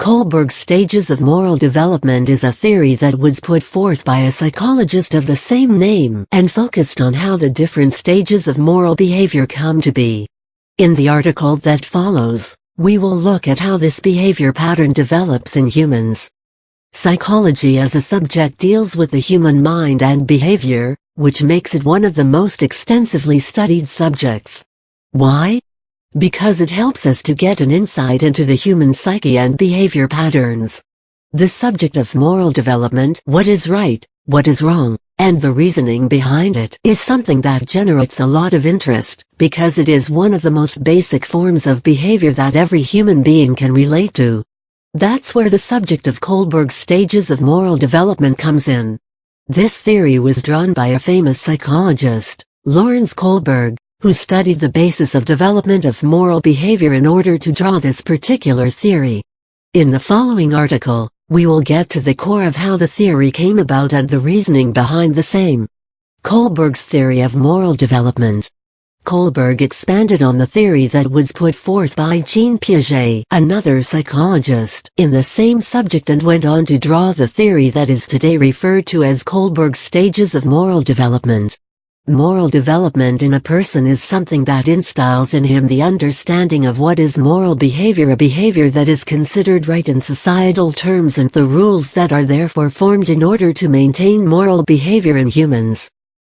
Kohlberg's stages of moral development is a theory that was put forth by a psychologist of the same name and focused on how the different stages of moral behavior come to be. In the article that follows, we will look at how this behavior pattern develops in humans. Psychology as a subject deals with the human mind and behavior, which makes it one of the most extensively studied subjects. Why? Because it helps us to get an insight into the human psyche and behavior patterns. The subject of moral development, what is right, what is wrong, and the reasoning behind it, is something that generates a lot of interest, because it is one of the most basic forms of behavior that every human being can relate to. That's where the subject of Kohlberg's stages of moral development comes in. This theory was drawn by a famous psychologist, Kohlberg, who studied the basis of development of moral behavior in order to draw this particular theory. In the following article, we will get to the core of how the theory came about and the reasoning behind the same. Kohlberg's theory of moral development. Kohlberg expanded on the theory that was put forth by Jean Piaget, another psychologist, in the same subject, and went on to draw the theory that is today referred to as Kohlberg's stages of moral development. Moral development in a person is something that instills in him the understanding of what is moral behavior, a behavior that is considered right in societal terms, and the rules that are therefore formed in order to maintain moral behavior in humans.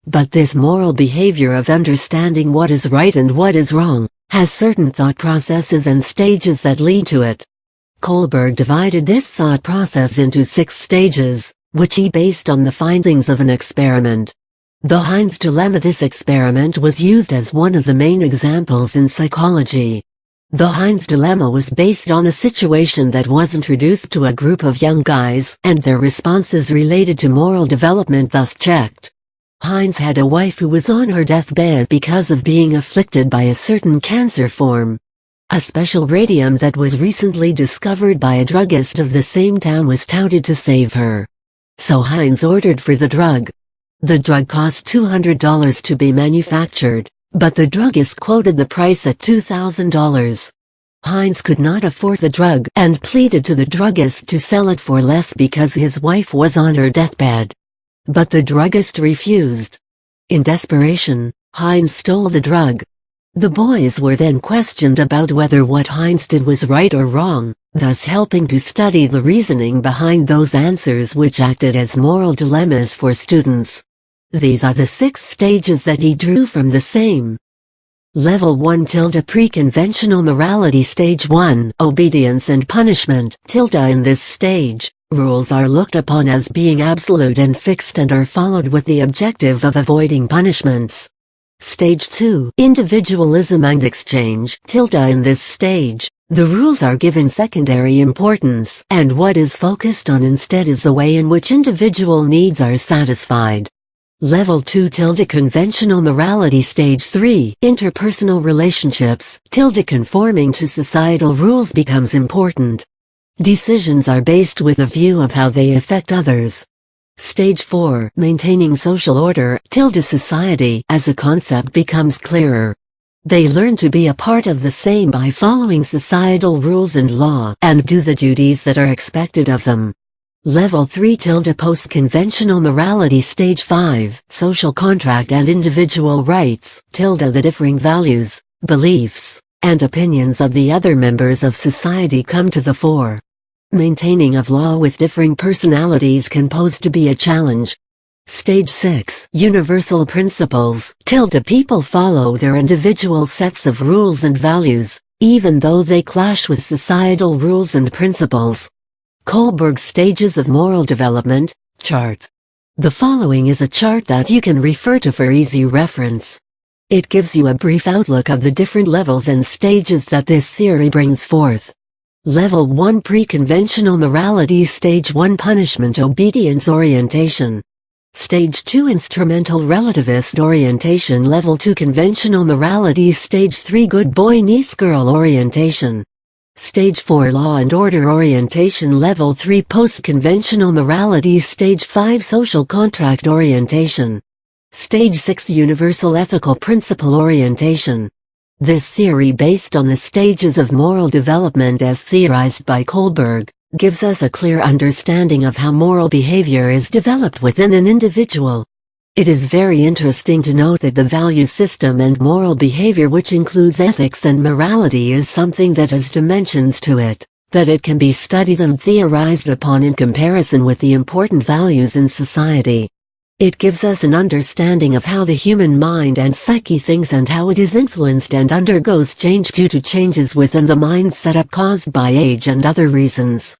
But this moral behavior of understanding what is right and what is wrong has certain thought processes and stages that lead to it. Kohlberg divided this thought process into 6 stages, which he based on the findings of an experiment. The Heinz Dilemma. This experiment was used as one of the main examples in psychology. The Heinz Dilemma was based on a situation that was introduced to a group of young guys, and their responses related to moral development thus checked. Heinz had a wife who was on her deathbed because of being afflicted by a certain cancer form. A special radium that was recently discovered by a druggist of the same town was touted to save her. So Heinz ordered for the drug. The drug cost $200 to be manufactured, but the druggist quoted the price at $2,000. Heinz could not afford the drug and pleaded to the druggist to sell it for less because his wife was on her deathbed. But the druggist refused. In desperation, Heinz stole the drug. The boys were then questioned about whether what Heinz did was right or wrong, thus helping to study the reasoning behind those answers, which acted as moral dilemmas for students. These are the 6 stages that he drew from the same. Level 1 Pre-conventional morality. Stage 1 Obedience and punishment. In this stage, rules are looked upon as being absolute and fixed and are followed with the objective of avoiding punishments. Stage 2 Individualism and exchange. In this stage, the rules are given secondary importance, and what is focused on instead is the way in which individual needs are satisfied. Level 2 Conventional morality. Stage 3 Interpersonal relationships. Conforming to societal rules becomes important. Decisions are based with a view of how they affect others. Stage 4 Maintaining social order. Society as a concept becomes clearer. They learn to be a part of the same by following societal rules and law, and do the duties that are expected of them. Level 3 Post-conventional morality. Stage 5 Social contract and individual rights. The differing values, beliefs, and opinions of the other members of society come to the fore. Maintaining of law with differing personalities can pose to be a challenge. Stage 6 Universal principles. People follow their individual sets of rules and values, even though they clash with societal rules and principles. Kohlberg's stages of moral development. Chart. The following is a chart that you can refer to for easy reference. It gives you a brief outlook of the different levels and stages that this theory brings forth. Level 1 Pre-conventional morality. Stage 1 Punishment obedience orientation. Stage 2 Instrumental relativist orientation. Level 2 Conventional morality. Stage 3 Good boy nice girl orientation. Stage 4 Law and order orientation. Level 3 Post-conventional morality. Stage 5 Social contract orientation. Stage 6 Universal ethical principle orientation. This theory based on the stages of moral development as theorized by Kohlberg gives us a clear understanding of how moral behavior is developed within an individual. It is very interesting to note that the value system and moral behavior, which includes ethics and morality, is something that has dimensions to it, that it can be studied and theorized upon in comparison with the important values in society. It gives us an understanding of how the human mind and psyche thinks and how it is influenced and undergoes change due to changes within the mind setup caused by age and other reasons.